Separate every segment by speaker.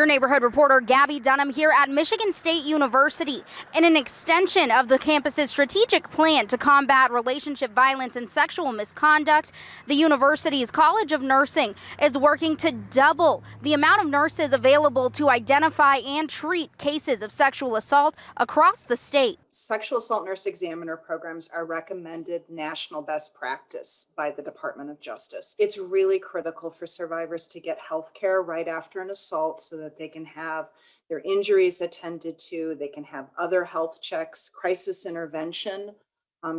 Speaker 1: Your neighborhood reporter Gabby Dunham here at Michigan State University in an extension of the campus's strategic plan to combat relationship violence and sexual misconduct. The university's College of Nursing is working to double the amount of nurses available to identify and treat cases of sexual assault across the state.
Speaker 2: Sexual assault nurse examiner programs are recommended national best practice by the Department of Justice. It's really critical for survivors to get health care right after an assault so that they can have their injuries attended to, they can have other health checks, crisis intervention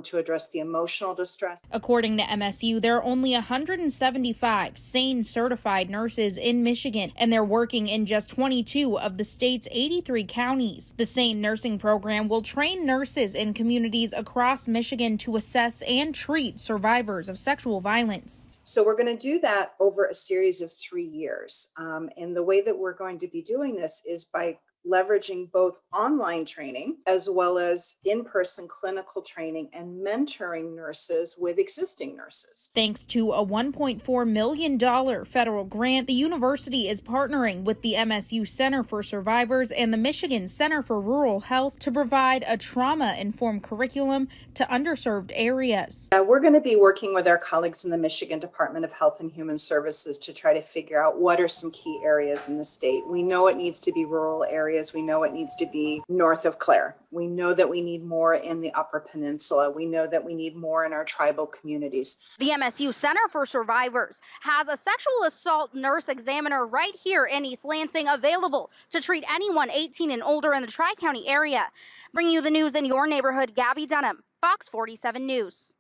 Speaker 2: to address the emotional distress.
Speaker 3: According to MSU, there are only 175 SANE certified nurses in Michigan, and they're working in just 22 of the state's 83 counties. The SANE nursing program will train nurses in communities across Michigan to assess and treat survivors of sexual violence.
Speaker 2: So we're going to do that over a series of 3 years. And the way that we're going to be doing this is by leveraging both online training as well as in-person clinical training and mentoring nurses with existing nurses.
Speaker 3: Thanks to a $1.4 million federal grant, the university is partnering with the MSU Center for Survivors and the Michigan Center for Rural Health to provide a trauma-informed curriculum to underserved areas.
Speaker 2: We're going to be working with our colleagues in the Michigan Department of Health and Human Services to try to figure out what are some key areas in the state. We know it needs to be rural areas. We know it needs to be north of Clare. We know that we need more in the Upper Peninsula. We know that we need more in our tribal communities.
Speaker 1: The MSU Center for Survivors has a sexual assault nurse examiner right here in East Lansing available to treat anyone 18 and older in the Tri-County area. Bringing you the news in your neighborhood, Gabby Dunham, Fox 47 News.